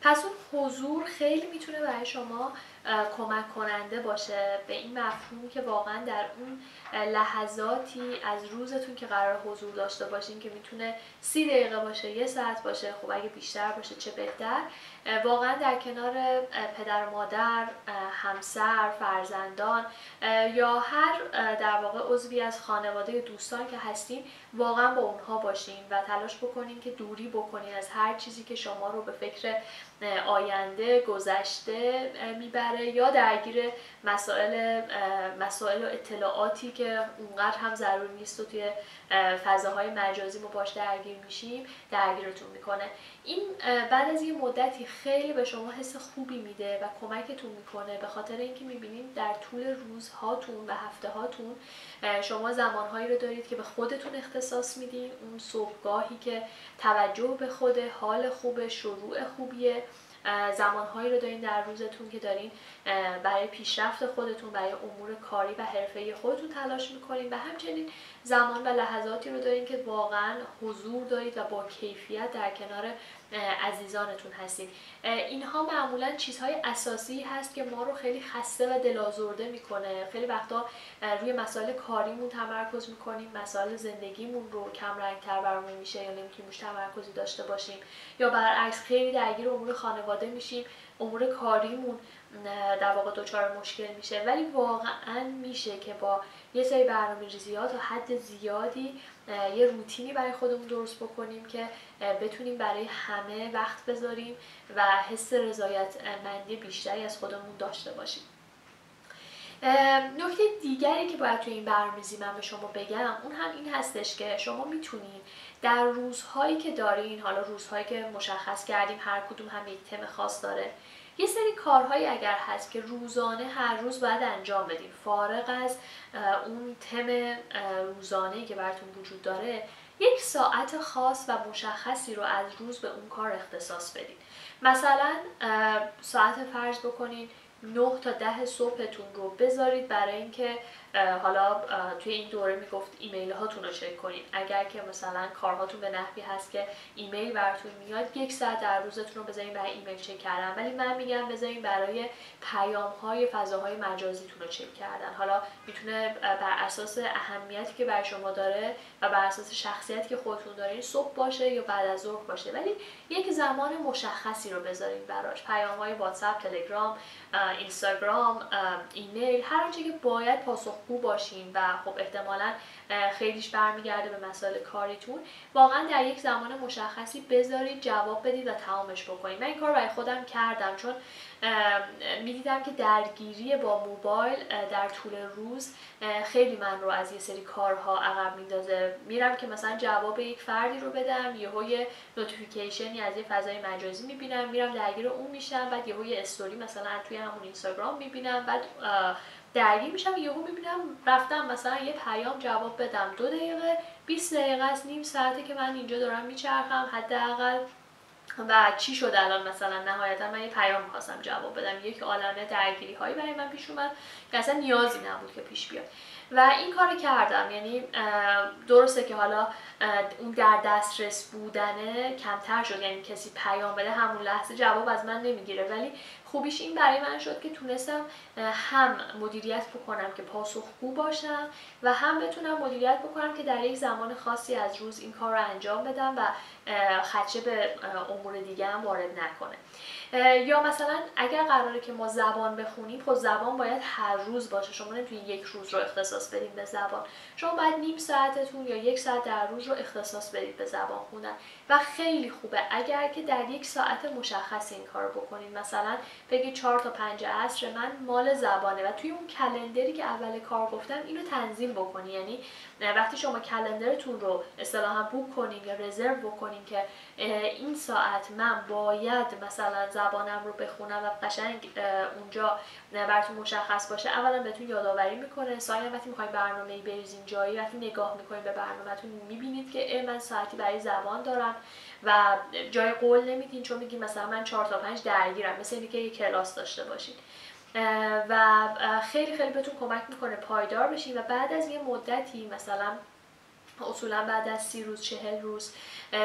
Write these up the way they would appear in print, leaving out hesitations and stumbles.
پس اون حضور خیلی میتونه برای شما کمک کننده باشه به این مفهوم که واقعا در اون لحظاتی از روزتون که قرار حضور داشته باشین که میتونه 30 دقیقه باشه، 1 ساعت باشه، خب اگه بیشتر باشه چه بهتر، واقعا در کنار پدر و مادر، همسر، فرزندان یا هر در واقع عضوی از خانواده یا دوستان که هستین واقعا با اونها باشین و تلاش بکنین که دوری بکنین از هر چیزی که شما رو به فکر آینده، گذشته میبره یا درگیر مسائل و اطلاعاتی که اونقدر هم ضروری نیست و توی فضاهای مجازی ما باش درگیر میشیم درگیرتون میکنه. این بعد از یه مدتی خیلی به شما حس خوبی میده و کمکتون میکنه، به خاطر اینکه میبینید در طول روزهاتون و هفته هاتون شما زمانهایی رو دارید که به خودتون اختصاص میدین، اون صبحگاهی که توجه به خود، حال خوبه، شروع خوبیه، زمانهایی رو دارین در روزتون که دارین برای پیشرفت خودتون، برای امور کاری و حرفه‌ای خودتون تلاش میکنین و همچنین زمان و لحظاتی رو دارین که واقعا حضور دارید و با کیفیت در کنار عزیزانتون هستید. اینها معمولا چیزهای اساسی هست که ما رو خیلی خسته و دلازرده میکنه. خیلی وقتا روی مسائل کاریمون تمرکز میکنیم، مسائل زندگیمون رو کم رنگ‌تر برامون میشه یا نمیتونیم روش تمرکزی داشته باشیم، یا برعکس خیلی درگیر امور خانواده میشیم، امور کاریمون در واقع دچار مشکل میشه. ولی واقعا میشه که با یه سری برنامه‌ریزی‌ها تا حد زیادی یه روتینی برای خودمون درست بکنیم که بتونیم برای همه وقت بذاریم و حس رضایتمندی بیشتری از خودمون داشته باشیم. نکته دیگری که باید توی این برنامه‌ریزی من به شما بگم اون هم این هستش که شما میتونین در روزهایی که دارین، حالا روزهایی که مشخص کردیم هر کدوم هم یک تم خاص داره، یه سری کارهایی اگر هست که روزانه هر روز باید انجام بدین، فارغ از اون تم روزانه‌ای که براتون وجود داره، 1 ساعت خاص و مشخصی رو از روز به اون کار اختصاص بدین. مثلا ساعت فرض بکنین 9 تا 10 صبحتون رو بذارید برای اینکه حالا توی این دوره میگفت ایمیل هاتون رو چک کنید. اگر که مثلا کارهاتون به نحوی هست که ایمیل براتون میاد، 1 ساعت در روزتون رو بذارید برای ایمیل چک کردن، ولی من میگم بذارید برای پیام های فضاهای مجازیتون رو چک کردن. حالا میتونه بر اساس اهمیتی که برای شما داره و بر اساس شخصیتی که خودتون دارین صبح باشه یا بعد از ظهر باشه، ولی یک زمان مشخصی رو بذارید براش. پیام های واتساپ، تلگرام، اینستاگرام، ایمیل، هر آنچه که باید پاسخگو باشین و خب احتمالاً خیلیش برمیگرده به مسائل کاریتون، واقعا در یک زمان مشخصی بذارید جواب بدید و تمامش بکنید. من این کار برای خودم کردم چون میدیدم که درگیری با موبایل در طول روز خیلی من رو از یه سری کارها عقب میندازه. میرم که مثلا جواب یک فردی رو بدم، یهو نوتیفیکیشنی از یه فضای مجازی میبینم، میرم درگیر اون میشم، بعد یهو یه استوری مثلا توی همون اینستاگرام میبینم، بعد درگیر میشم، یهو میبینم رفتم مثلا یه پیام جواب بدم 2 دقیقه، 20 دقیقه است، نیم ساعته که من اینجا دارم میچرخم حداقل. و چی شد الان؟ مثلا نهایتا من یه پیام می‌خواستم جواب بدم، یک عالمه درگیری هایی برای من پیش اومد که اصلا نیازی نبود که پیش بیاد و این کارو کردم. یعنی درسته که حالا اون در دسترس بودنه کمتر شد، یعنی کسی پیام بده همون لحظه جواب از من نمیگیره، ولی خوبیش این برای من شد که تونستم هم مدیریت بکنم که پاسخگو باشم و هم بتونم مدیریت بکنم که در یک زمان خاصی از روز این کار رو انجام بدم و خدشه به امور دیگه هم وارد نکنه. یا مثلا اگر قراره که ما زبان بخونیم، خب زبان باید هر روز باشه. شما نمیتونید یک روز رو اختصاص بدید به زبان، شما باید نیم ساعتتون یا 1 ساعت در روز رو اختصاص بدید به زبان خوندن و خیلی خوبه اگر که در 1 ساعت مشخص این کار رو بکنید. مثلا بگید 4 تا 5 عصر من مال زبانه و توی اون کلندری که اول کار گفتم اینو تنظیم بکنید. یعنی وقتی شما کلندرتون رو اصطلاحاً بوک کنین یا رزرو بکنین که این ساعت من باید مثلا زبانم رو بخونم و قشنگ اونجا براتون مشخص باشه، اولا بهتون یادآوری میکنه، ثانیا وقتی میخواین برنامه‌ای بریزین جایی، وقتی نگاه میکنین به برنامه‌تون میبینید که من ساعتی برای زبان دارم و جای قول نمیدین، چون میگین مثلا من 4 تا 5 درگیرم، مثل اینکه یک کلاس داشته باشین و خیلی خیلی بهتون کمک میکنه پایدار بشین و بعد از یه مدتی مثلا اصولا بعد از 30 روز 40 روز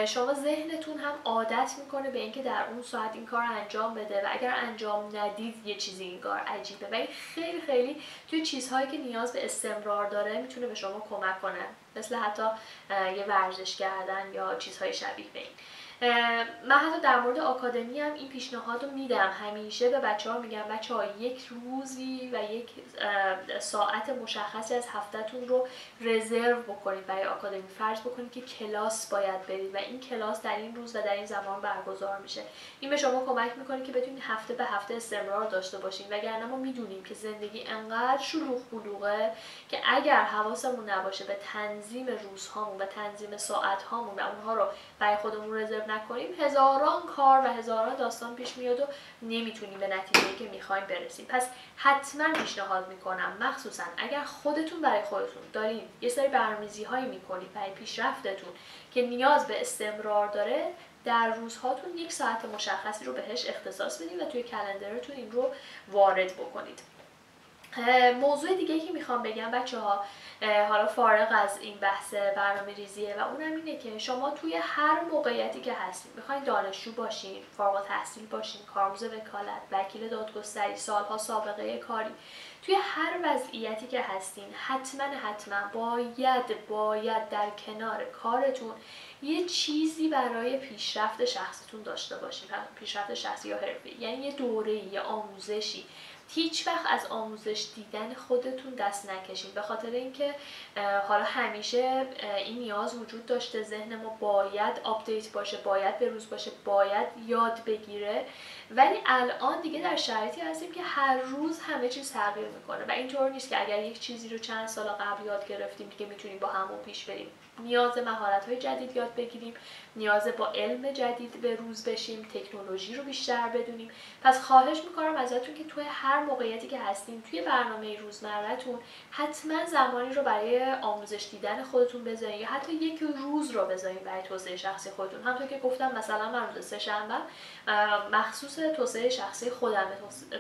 شما ذهنتون هم عادت میکنه به اینکه در اون ساعت این کار انجام بده و اگر انجام ندید یه چیزی این کار عجیبه و این خیلی خیلی توی چیزهایی که نیاز به استمرار داره میتونه به شما کمک کنه، مثل حتی یه ورزش کردن یا چیزهای شبیه به این. من حتی در مورد آکادمی هم این پیشنهاد رو میدم، همیشه به بچه‌ها میگم بچه‌ها یک روزی و یک ساعت مشخصی از هفتهتون رو رزرو بکنید برای آکادمی. فرض بکنید که کلاس باید برید و این کلاس در این روز و در این زمان برگزار میشه. این به شما کمک میکنه که بتونید هفته به هفته استمرار داشته باشین، وگرنه ما میدونیم که زندگی انقدر شلوغ بلوغه که اگر حواسمون نباشه به تنظیم روزهامون و تنظیم ساعتهامون و اونها رو برای خودمون رزرو نکنیم، هزاران کار و هزاران داستان پیش میاد و نمیتونیم به نتیجه‌ای که میخوایم برسیم. پس حتما پیشنهاد میکنم، مخصوصا اگر خودتون برای خودتون دارین یه سری برنامه‌ریزی‌هایی میکنید برای پیشرفتتون که نیاز به استمرار داره، در روزهاتون یک ساعت مشخصی رو بهش اختصاص بدید و توی کلندرتون این رو وارد بکنید. موضوع دیگه که میخوام بگم بچه‌ها، حالا فارغ از این بحث برنامه ریزیه و اونم اینه که شما توی هر موقعیتی که هستین، میخواین دانشجو باشین، فارغ التحصیل باشین، کارمند وکالت، وکیل دادگستری، سالها سابقه کاری، توی هر وضعیتی که هستین حتما باید در کنار کارتون یه چیزی برای پیشرفت شخصیتون داشته باشین، پیشرفت شخصی یا حرفه‌ای، یعنی یه دوره‌ای، یه آموزشی. هیچ وقت از آموزش دیدن خودتون دست نکشین، به خاطر اینکه حالا همیشه این نیاز وجود داشته، ذهن ما باید آپدیت باشه، باید به روز باشه، باید یاد بگیره، ولی الان دیگه در شرایطی هستیم که هر روز همه چیز تغییر میکنه و اینطور نیست که اگر یک چیزی رو چند سال قبل یاد گرفتیم دیگه میتونیم با همون پیش بریم. نیاز مهارت‌های جدید یاد بگیریم، نیاز با علم جدید به روز بشیم، تکنولوژی رو بیشتر بدونیم. پس خواهش میکنم ازتون که توی هر موقعیتی که هستین توی برنامه روزمره‌تون حتما زمانی رو برای آموزش دیدن خودتون بذارین یا حتی یک روز رو بذارین برای توسعه شخصی خودتون. همونطور که گفتم مثلا من روز سه‌شنبه مخصوص توسعه شخصی خودم،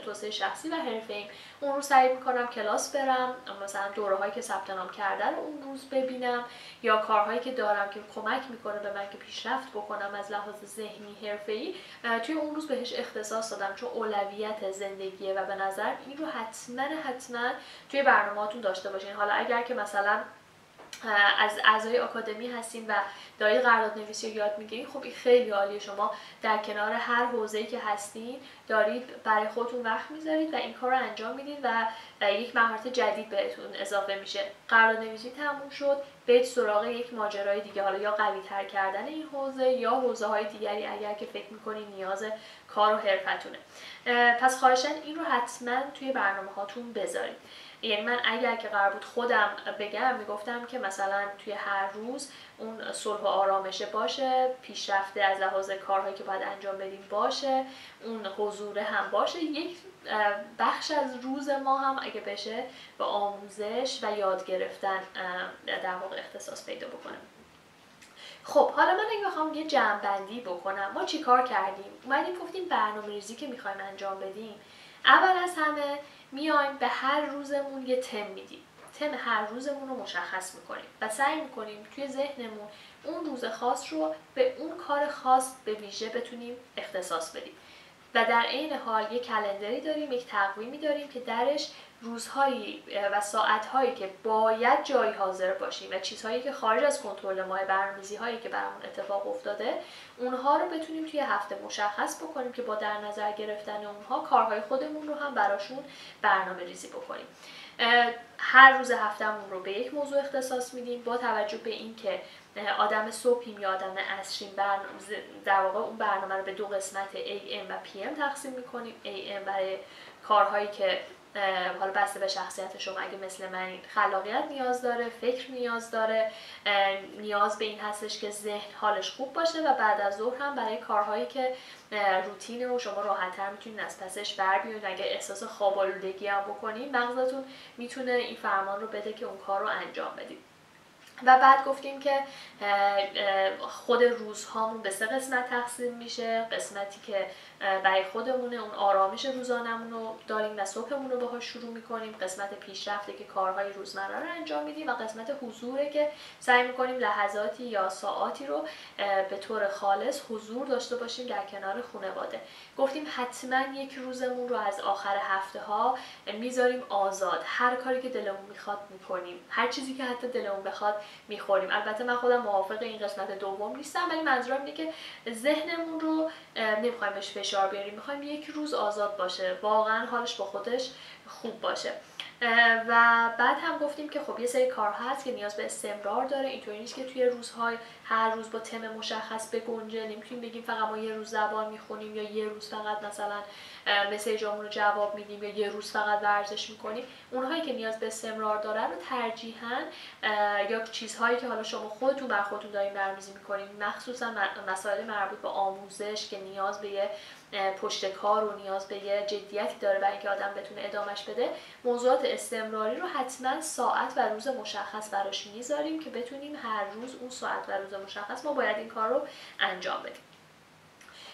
توسعه شخصی و حرفه‌ایم، اون روز سعی میکنم کلاس برم، مثلا دوره‌هایی که ثبت نام کرده رو اون روز ببینم یا کارهایی که دارم که کمک میکنه به من که پیشرفت بکنم از لحاظ ذهنی حرفه‌ای، توی اون روز بهش اختصاص دادم چون اولویت زندگیه و به نظر این رو حتما توی برنامه‌هاتون داشته باشین. حالا اگر که مثلا از اعضای آکادمی هستین و دارید قراردادنویسی رو یاد میگیرین، خب این خیلی عالیه، شما در کنار هر حوزه‌ای که هستین دارید برای خودتون وقت میذارید و این کار رو انجام میدید و یک مهارت جدید بهتون اضافه میشه. قراردادنویسی تموم شد، برید سراغ یک ماجرای دیگه، حالا یا قوی‌تر کردن این حوزه یا حوزه‌های دیگری اگر که فکر میکنین نیاز کار و حرفتونه. پس خواهشاً این رو حتما توی برنامه‌هاتون بذارید. یعنی من اگر که قرار بود خودم بگم میگفتم که مثلا توی هر روز اون صلح و آرامشه باشه، پیشرفته از لحاظ کارهایی که باید انجام بدیم باشه، اون حضور هم باشه، یک بخش از روز ما هم اگه بشه به آموزش و یاد گرفتن در واقع اختصاص پیدا بکنه. خب حالا من اگه بخوام یه جمع‌بندی بکنم، ما چی کار کردیم؟ اومدیم گفتیم برنامه‌ریزی که می‌خوایم انجام بدیم، اول از همه میایم به هر روزمون یه تم میدیم، تم هر روزمون رو مشخص میکنیم و سعی میکنیم توی ذهنمون اون روز خاص رو به اون کار خاص به ویژه بتونیم اختصاص بدیم و در عین حال یک کلندری داریم، یک تقویمی داریم که درش روزهایی و ساعتهایی که باید جایی حاضر باشیم و چیزهایی که خارج از کنترل ما، برنامه‌ریزی‌هایی که برامون اتفاق افتاده، اونها رو بتونیم توی هفته مشخص بکنیم که با در نظر گرفتن اونها کارهای خودمون رو هم براشون برنامه‌ریزی بکنیم. هر روز هفتهمون رو به یک موضوع اختصاص میدیم با توجه به اینکه آدم صبحیم یا آدم عصریم، در واقع اون برنامه رو به دو قسمت AM و PM تقسیم میکنیم. AM برای کارهایی که حالا بسته به شخصیت شما، اگه مثل من خلاقیت نیاز داره، فکر نیاز داره، نیاز به این هستش که ذهن حالش خوب باشه، و بعد از ظهر هم برای کارهایی که روتینه و شما راحت‌تر میتونید از پسش بر بیاید. اگه احساس خواب‌آلودگی هم بکنید، مغزتون میتونه این فرمان رو بده که اون کار رو انجام بدید. و بعد گفتیم که خود روزهامون به 3 قسمت تقسیم میشه. قسمتی که برای خودمونه، اون آرامش روزانمون رو داریم و صبحمون رو باهاش شروع میکنیم. قسمت پیشرفته که کارهای روزمره رو انجام میدیم و قسمت حضوره که سعی میکنیم لحظاتی یا ساعاتی رو به طور خالص حضور داشته باشیم در کنار خانواده. گفتیم حتما یک روزمون رو از آخر هفته ها میذاریم آزاد، هر کاری که دلمون میخواد میکنیم، هر چیزی که حتی دلمون بخواد میخوریم. البته من خودم موافق این قسمت دوم نیستم، ولی منظورم اینه که ذهنمون رو نمیخوایم بهش فشار بیاریم، میخوایم یک روز آزاد باشه، واقعا حالش با خودش خوب باشه. و بعد هم گفتیم که خب یه سری کارها هست که نیاز به استمرار داره، اینطوری نیست که توی روزهای هر روز با تم مشخص بگنجه. نمیتونیم بگیم فقط ما یه روز زبان میخونیم یا یه روز فقط مثلا مسیجامون رو جواب میدیم یا یه روز فقط ورزش میکنیم. اونهایی که نیاز به استمرار داره رو ترجیحاً یا چیزهایی که حالا شما خودتون بر خودتون دارین برنامه‌ریزی میکنین، مخصوصا مسائل مربوط به آموزش که نیاز به یه پشت کار و نیاز به یه جدیتی داره برای اینکه آدم بتونه ادامش بده، موضوعات استمراری رو حتما ساعت و روز مشخص براش میذاریم که بتونیم هر روز اون ساعت و روز مشخص ما باید این کار رو انجام بدیم.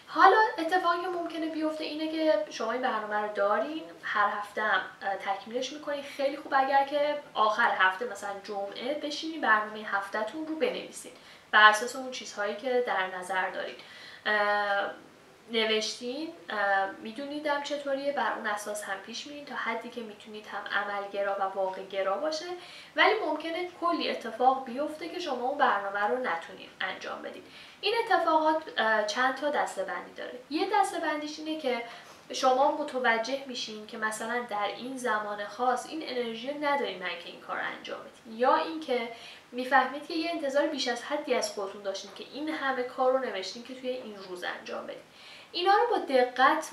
حالا اتفاقی که ممکنه بیفته اینه که شما این برنامه رو دارین، هر هفته هم تکمیلش میکنین. خیلی خوب اگر که آخر هفته مثلا جمعه بشینین برنامه هفته‌تون رو بنویسین بر اساس اون چیزهایی که در نظر دارین نوشتین، میدونیدم چطوریه، بر اون اساس هم پیش میرین تا حدی که میتونید هم عملگرا و واقع‌گرا باشه. ولی ممکنه کلی اتفاق بیفته که شما اون برنامه رو نتونید انجام بدید. این اتفاقات چند تا دسته‌بندی داره. یه دسته‌بندیش اینه که شما متوجه میشین که مثلا در این زمان خاص این انرژی رو ندارین من که این کار انجام بدین، یا اینکه میفهمید که یه انتظار بیش از حدی از خودتون داشتین که این همه کار رو نوشتین که توی این روز انجام بدین. اینا رو با دقت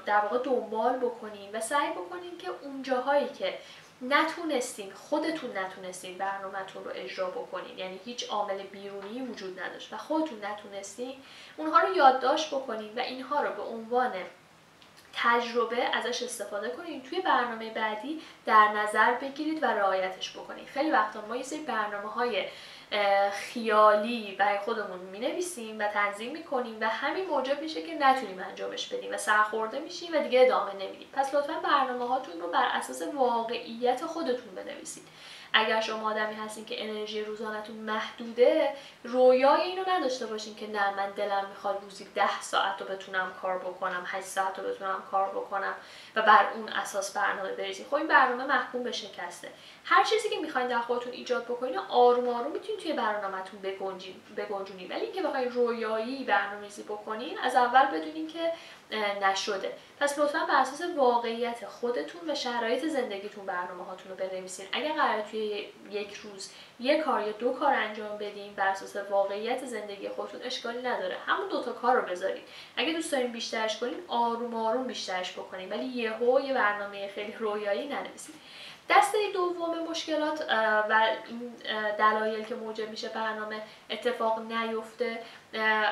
در واقع دنبال بکنین و سعی بکنین که اون جاهایی که نتونستین، خودتون نتونستین برنامه‌تون رو اجرا بکنین، یعنی هیچ عامل بیرونی وجود نداشت و خودتون نتونستین، اونها رو یادداشت بکنین و اینها رو به عنوان تجربه ازش استفاده کنین، توی برنامه بعدی در نظر بگیرید و رعایتش بکنید. خیلی وقتا ما یه سری برنامه‌های خیالی برای خودمون می‌نویسیم و تنظیم می‌کنیم و همین موجب میشه که نتونیم انجامش بدیم و سرخورده میشیم و دیگه ادامه نمیدیم. پس لطفاً برنامه‌هاتون رو بر اساس واقعیت خودتون بنویسید. اگر شما آدمی هستین که انرژی روزانه‌تون محدوده، رویای اینو نداشته باشین که نه من دلم میخواد روزی 10 ساعت رو بتونم کار بکنم، 8 ساعت رو بتونم کار بکنم و بر اون اساس برنامه بریزین. خب این برنامه محکوم به شکسته. هر چیزی که میخواین در خودتون ایجاد بکنین آروم آروم میتونین توی برنامه‌تون بگنجونین، ولی اینکه بخواین رویایی برنامه‌ریزی بکنین از اول بدونین که نشده. پس لطفاً بر اساس واقعیت خودتون و شرایط زندگیتون برنامه‌هاتون رو بنویسین. اگر قراره توی یک روز یک کار یا 2 کار انجام بدین بر اساس واقعیت زندگی خودتون، اشکالی نداره، همون 2 تا کار رو بذارید. اگه دوست دارین بیشترش کنین آروم آروم بیشترش بکنین، ولی یه برنامه خیلی رویایی ننویسید. دسته دوم مشکلات و این دلایل که موجب میشه برنامه اتفاق نیفته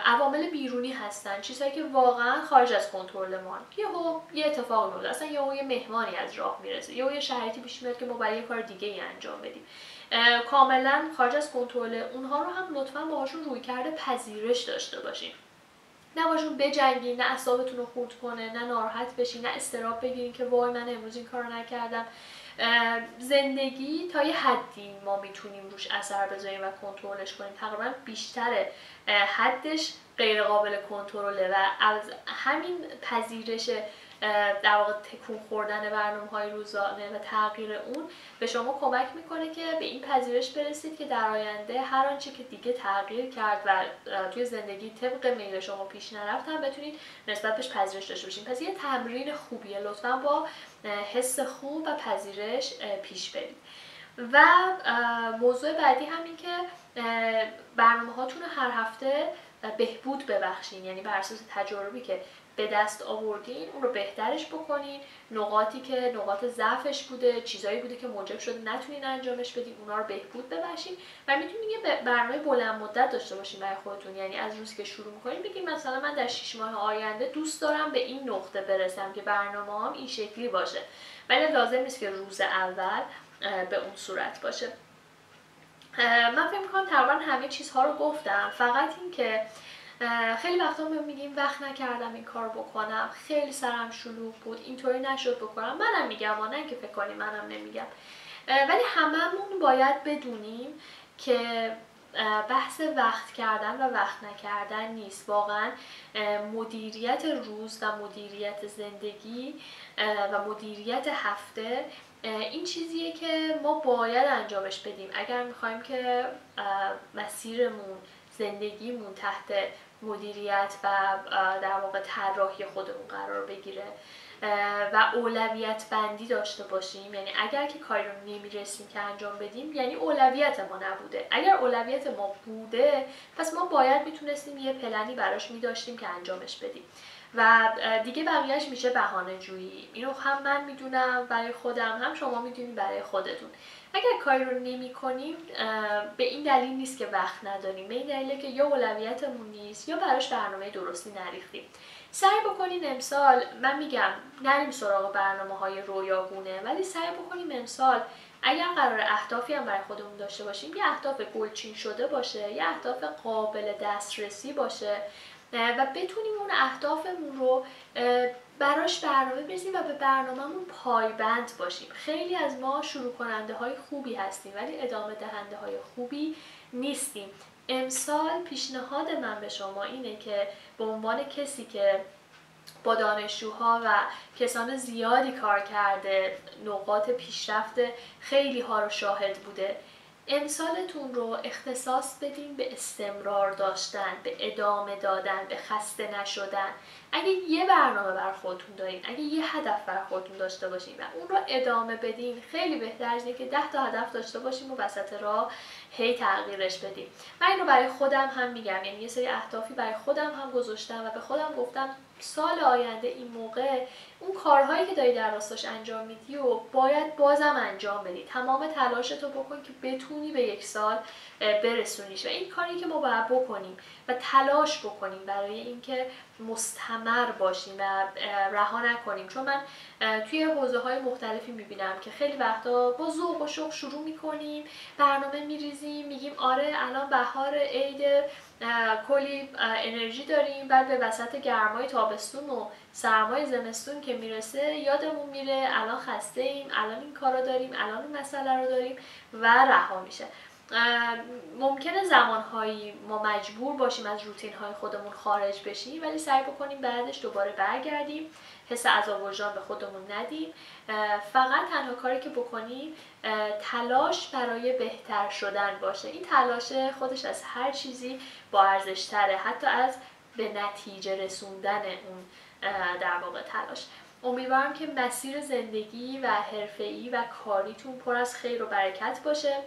عوامل بیرونی هستن، چیزهایی که واقعا خارج از کنترل ما. یه اتفاقی میفته، اصلا یه مهمانی از راه میرسه، یه شرایطی پیش میاد که ما برای یه کار دیگه ای انجام بدیم، کاملا خارج از کنترل. اونها رو هم لطفاً باهاشون رویکرد پذیرش داشته باشین. نه باشون بجنگین، نه اعصابتون رو خورد کنه، نه ناراحت بشین، نه استراب بگیرین که وای من امروز این کارو نکردم. زندگی تا یه حدی ما میتونیم روش اثر بذاریم و کنترلش کنیم، تقریبا بیشتر حدش غیر قابل کنترله و از همین پذیرش در واقع تکون خوردن برنامه‌های روزانه و تغییر اون به شما کمک میکنه که به این پذیرش برسید که در آینده هر آنچه که دیگه تغییر کرد و توی زندگی طبق میل شما پیش نرفت هم بتونید نسبت بهش پذیرش داشته باشین. پس یه تمرین خوبیه، لطفاً با حس خوب و پذیرش پیش برید. و موضوع بعدی همین که برنامه‌هاتون رو هر هفته بهبود ببخشین، یعنی بر اساس تجاربی که به دست آوردین اون رو بهترش بکنین. نقاطی که نقاط ضعفش بوده، چیزایی بوده که موجب شده نتونین انجامش بدین، اونا رو بهبود ببخشین و میتونین یه برنامه بلند مدت داشته باشین برای خودتون. یعنی از روزی که شروع می‌کنین بگین مثلا من در 6 ماه آینده دوست دارم به این نقطه برسم که برنامه‌ام این شکلی باشه، ولی لازم نیست که روز اول به اون صورت باشه. من فکر می‌کنم تقریبا همه چیزها رو گفتم. فقط این که خیلی وقتا ما میگیم وقت نکردم این کار بکنم، خیلی سرم شلوغ بود، اینطوری نشد بکنم. منم میگم، نه که فکر کنی منم نمیگم، ولی هممون باید بدونیم که بحث وقت کردن و وقت نکردن نیست. واقعا مدیریت روز و مدیریت زندگی و مدیریت هفته این چیزیه که ما باید انجامش بدیم اگر میخوایم که مسیرمون، زندگیمون تحت مدیریت و در واقع طراحی خودمون قرار بگیره و اولویت بندی داشته باشیم. یعنی اگر که کاری رو نمیرسیم که انجام بدیم، یعنی اولویت ما نبوده. اگر اولویت ما بوده، پس ما باید میتونستیم یه پلنی براش میداشتیم که انجامش بدیم و دیگه بقیهش میشه بهانه جویی. اینو هم من میدونم برای خودم، هم شما میدونید برای خودتون. اگر کاری رو نمی کنیم به این دلیل نیست که وقت نداریم، به این دلیله که یا اولویتمون نیست یا براش برنامه درستی نریختیم. سعی بکنین امسال، من میگم نریم سراغ برنامه‌های رویاگونه، ولی سعی بکنیم امسال اگر قرار اهدافی هم برای خودمون داشته باشیم، یه اهداف گلچین شده باشه، یه اهداف قابل دسترسی باشه و بتونیم اون اهدافمون رو براش برنامه بریزیم و به برنامه‌مون پایبند باشیم. خیلی از ما شروع کننده های خوبی هستیم ولی ادامه دهنده های خوبی نیستیم. امسال پیشنهاد من به شما اینه که به عنوان کسی که با دانشجوها و کسان زیادی کار کرده، نقاط پیشرفت خیلی ها رو شاهد بوده، امسالتون رو اختصاص بدین به استمرار داشتن، به ادامه دادن، به خسته نشدن. اگه یه برنامه بر خودتون دارین، اگه یه هدف بر خودتون داشته باشین و اون رو ادامه بدین، خیلی بهتر از اینه که 10 تا هدف داشته باشیم و وسط راه هی تغییرش بدیم. من اینو برای خودم هم میگم، یعنی یه سری اهدافی برای خودم هم گذاشتم و به خودم گفتم سال آینده این موقع اون کارهایی که داری در راستاش انجام میدی و باید بازم انجام بدی. تمام تلاشتو بکن که بتونی به یک سال برسونیش و این کاری که ما باید بکنیم و تلاش بکنیم برای اینکه مستمر باشیم و رها نکنیم. چون من توی حوزه‌های مختلفی میبینم که خیلی وقتا با ذوق و شوق شروع میکنیم، برنامه میریزیم، میگیم آره الان بهار، عید، کلی انرژی داریم، بعد به وسط گرمای تابستون و سرمای زمستون که میرسه یادمون میره الان خسته ایم، الان این کارو داریم، الان این مسئله رو داریم و رها میشه. ممکنه زمانهایی ما مجبور باشیم از روتین‌های خودمون خارج بشیم، ولی سعی بکنیم بعدش دوباره برگردیم، حس عذاب وجدان به خودمون ندیم. فقط تنها کاری که بکنیم تلاش برای بهتر شدن باشه. این تلاش خودش از هر چیزی با ارزش تره، حتی از به نتیجه رسوندن اون در واقع تلاش. امیدوارم که مسیر زندگی و حرفه‌ای و کاریتون پر از خیر و برکت باشه.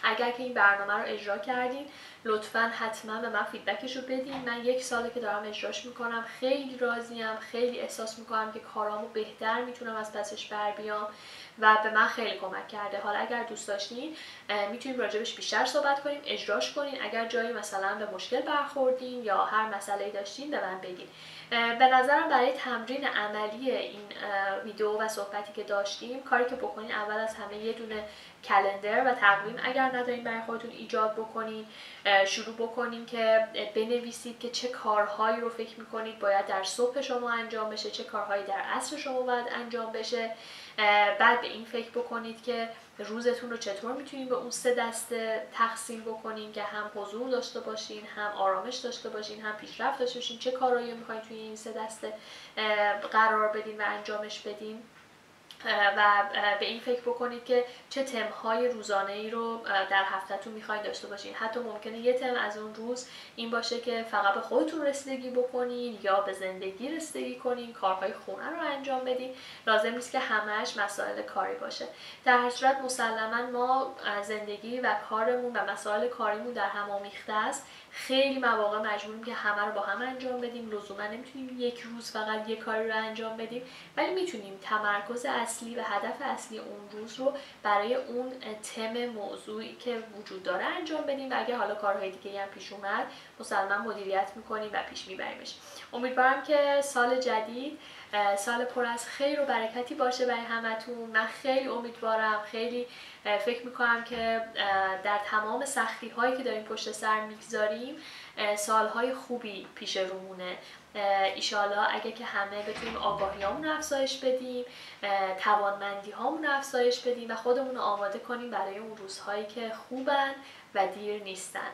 اگر که این برنامه رو اجرا کردین لطفاً حتما به من فیدبکش رو بدین. من 1 ساله که دارم اجراش میکنم، خیلی راضیم، خیلی احساس میکنم که کارامو بهتر میتونم از پسش بر بیام و به من خیلی کمک کرده. حالا اگر دوست داشتین میتونیم راجبش بیشتر صحبت کنیم، اجراش کنین. اگر جایی مثلا به مشکل برخوردین یا هر مسئله‌ای داشتین به من بگین. به نظرم برای تمرین عملی این ویدیو و صحبتی که داشتیم، کاری که بکنین اول از همه یه دونه کلندر و تقویم اگر ندارین برای خودتون ایجاد بکنین. شروع بکنین که بنویسید که چه کارهایی رو فکر میکنید باید در صبح شما انجام بشه، چه کارهایی در عصر شما باید انجام بشه. بعد به این فکر بکنید که روزتون رو چطور میتونین به اون 3 دسته تقسیم بکنین که هم حضور داشته باشین، هم آرامش داشته باشین، هم پیشرفت داشته باشین. چه کارهایی میخواین توی این 3 دسته قرار بدین و انجامش بدین و به این فکر بکنید که چه تم‌های روزانه‌ای رو در هفته‌تون می‌خواید داشته باشین. حتی ممکنه یه تم از اون روز این باشه که فقط به خودتون رسیدگی بکنین یا به زندگی رسیدگی کنین، کارهای خونه رو انجام بدین. لازم نیست که همش مسائل کاری باشه. در هر صورت مسلماً ما زندگی و کارمون و مسائل کاریمون در هم آمیخته است. خیلی مواقع مجبوریم که همه رو با هم انجام بدیم. لزوما نمیتونیم یک روز فقط یک کاری رو انجام بدیم، ولی میتونیم تمرکز اصلی و هدف اصلی اون روز رو برای اون تم موضوعی که وجود داره انجام بدیم و اگه حالا کارهای دیگه هم پیش اومد مسلما مدیریت میکنیم و پیش میبریمش. امیدوارم که سال جدید سال پر از خیر و برکتی باشه برای همتون. من خیلی امیدوارم، خیلی فکر میکنم که در تمام سختی هایی که داریم پشت سر میگذاریم سالهای خوبی پیش رومونه. ایشالا اگه که همه بتونیم آگاهی هامون رو افزایش بدیم، توانمندی هامون رو افزایش بدیم و خودمون رو آماده کنیم برای اون روزهایی که خوبن و دیر نیستن.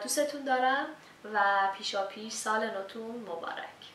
دوستتون دارم و پیشا پیش سال نوتون مبارک.